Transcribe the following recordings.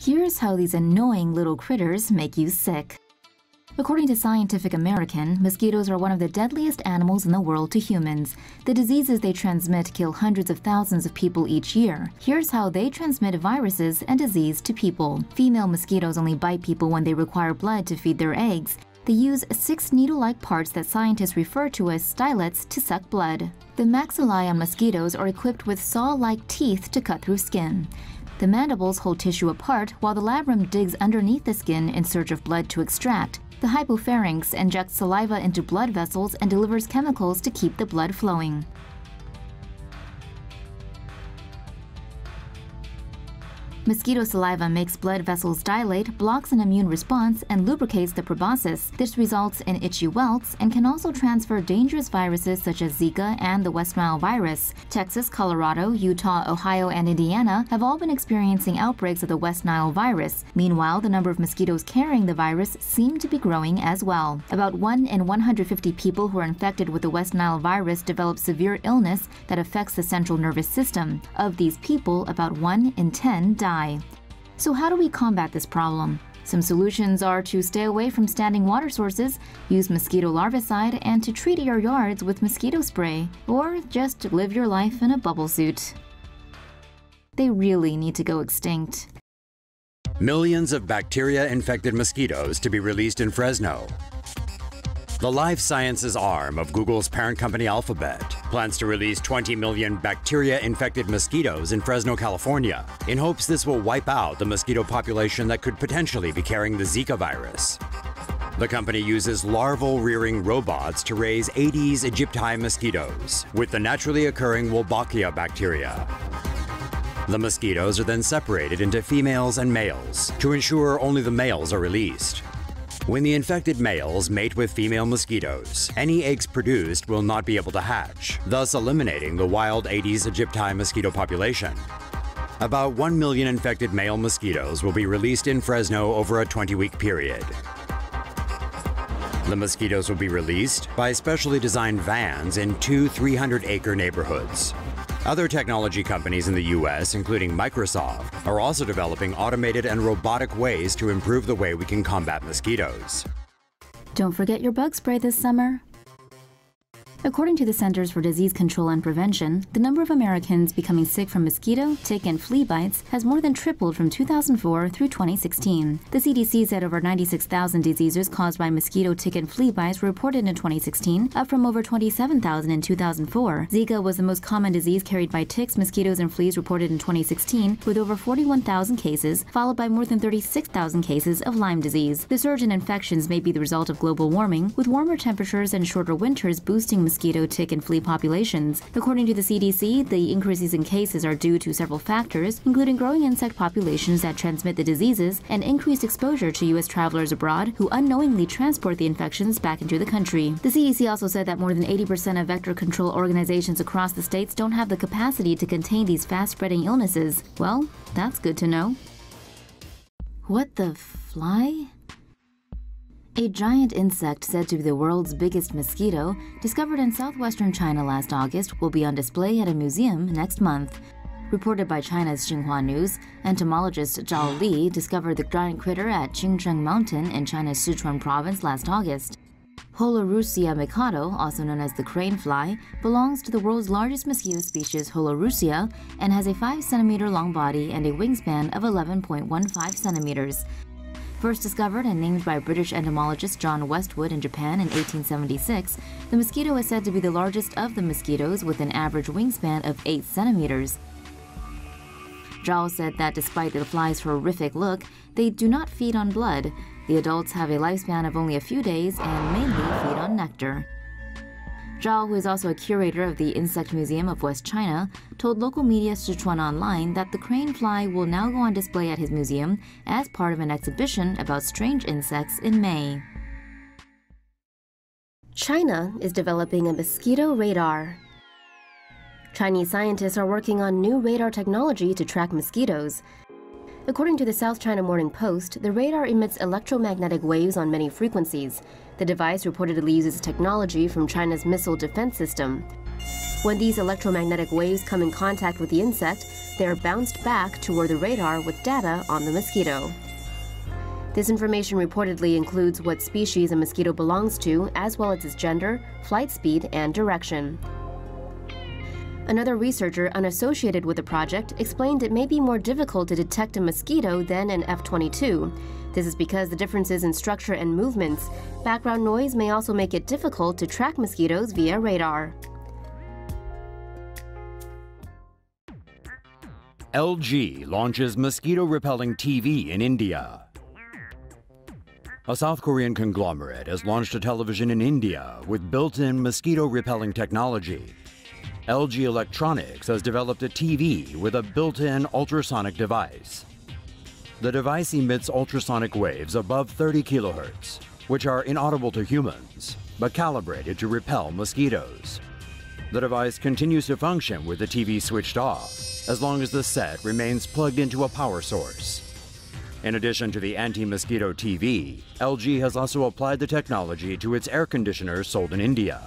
Here's how these annoying little critters make you sick. According to Scientific American, mosquitoes are one of the deadliest animals in the world to humans. The diseases they transmit kill hundreds of thousands of people each year. Here's how they transmit viruses and disease to people. Female mosquitoes only bite people when they require blood to feed their eggs. They use 6 needle-like parts that scientists refer to as stylets to suck blood. The maxillae on mosquitoes are equipped with saw-like teeth to cut through skin. The mandibles hold tissue apart while the labrum digs underneath the skin in search of blood to extract. The hypopharynx injects saliva into blood vessels and delivers chemicals to keep the blood flowing. Mosquito saliva makes blood vessels dilate, blocks an immune response, and lubricates the proboscis. This results in itchy welts and can also transfer dangerous viruses such as Zika and the West Nile virus. Texas, Colorado, Utah, Ohio, and Indiana have all been experiencing outbreaks of the West Nile virus. Meanwhile, the number of mosquitoes carrying the virus seem to be growing as well. About 1 in 150 people who are infected with the West Nile virus develop severe illness that affects the central nervous system. Of these people, about 1 in 10 die. So how do we combat this problem? Some solutions are to stay away from standing water sources, use mosquito larvicide, and to treat your yards with mosquito spray, or just live your life in a bubble suit. They really need to go extinct. Millions of bacteria-infected mosquitoes to be released in Fresno. The life sciences arm of Google's parent company Alphabet plans to release 20 million bacteria-infected mosquitoes in Fresno, California, in hopes this will wipe out the mosquito population that could potentially be carrying the Zika virus. The company uses larval rearing robots to raise Aedes aegypti mosquitoes with the naturally occurring Wolbachia bacteria. The mosquitoes are then separated into females and males to ensure only the males are released. When the infected males mate with female mosquitoes, any eggs produced will not be able to hatch, thus eliminating the wild Aedes aegypti mosquito population. About 1 million infected male mosquitoes will be released in Fresno over a 20-week period. The mosquitoes will be released by specially designed vans in 2 300-acre neighborhoods. Other technology companies in the U.S., including Microsoft, are also developing automated and robotic ways to improve the way we can combat mosquitoes. Don't forget your bug spray this summer. According to the Centers for Disease Control and Prevention, the number of Americans becoming sick from mosquito, tick, and flea bites has more than tripled from 2004 through 2016. The CDC said over 96,000 diseases caused by mosquito, tick, and flea bites were reported in 2016, up from over 27,000 in 2004. Zika was the most common disease carried by ticks, mosquitoes, and fleas reported in 2016, with over 41,000 cases, followed by more than 36,000 cases of Lyme disease. The surge in infections may be the result of global warming, with warmer temperatures and shorter winters boosting mosquito, tick, and flea populations. According to the CDC, the increases in cases are due to several factors, including growing insect populations that transmit the diseases and increased exposure to U.S. travelers abroad who unknowingly transport the infections back into the country. The CDC also said that more than 80% of vector control organizations across the states don't have the capacity to contain these fast-spreading illnesses. Well, that's good to know. What the fly? A giant insect said to be the world's biggest mosquito, discovered in southwestern China last August, will be on display at a museum next month. Reported by China's Xinhua News, entomologist Zhao Li discovered the giant critter at Qingzheng Mountain in China's Sichuan province last August. Holorusia mikado, also known as the crane fly, belongs to the world's largest mosquito species Holorusia and has a 5-centimeter long body and a wingspan of 11.15 centimeters. First discovered and named by British entomologist John Westwood in Japan in 1876, the mosquito is said to be the largest of the mosquitoes with an average wingspan of 8 centimeters. Zhao said that despite the fly's horrific look, they do not feed on blood. The adults have a lifespan of only a few days and mainly feed on nectar. Zhao, who is also a curator of the Insect Museum of West China, told local media Sichuan Online that the crane fly will now go on display at his museum as part of an exhibition about strange insects in May. China is developing a mosquito radar. Chinese scientists are working on new radar technology to track mosquitoes. According to the South China Morning Post, the radar emits electromagnetic waves on many frequencies. The device reportedly uses technology from China's missile defense system. When these electromagnetic waves come in contact with the insect, they are bounced back toward the radar with data on the mosquito. This information reportedly includes what species a mosquito belongs to, as well as its gender, flight speed, and direction. Another researcher unassociated with the project explained it may be more difficult to detect a mosquito than an F-22. This is because the differences in structure and movements. Background noise may also make it difficult to track mosquitoes via radar. LG launches mosquito-repelling TV in India. A South Korean conglomerate has launched a television in India with built-in mosquito-repelling technology. LG Electronics has developed a TV with a built-in ultrasonic device. The device emits ultrasonic waves above 30 kHz, which are inaudible to humans, but calibrated to repel mosquitoes. The device continues to function with the TV switched off, as long as the set remains plugged into a power source. In addition to the anti-mosquito TV, LG has also applied the technology to its air conditioners sold in India.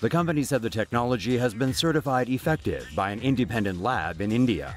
The company said the technology has been certified effective by an independent lab in India.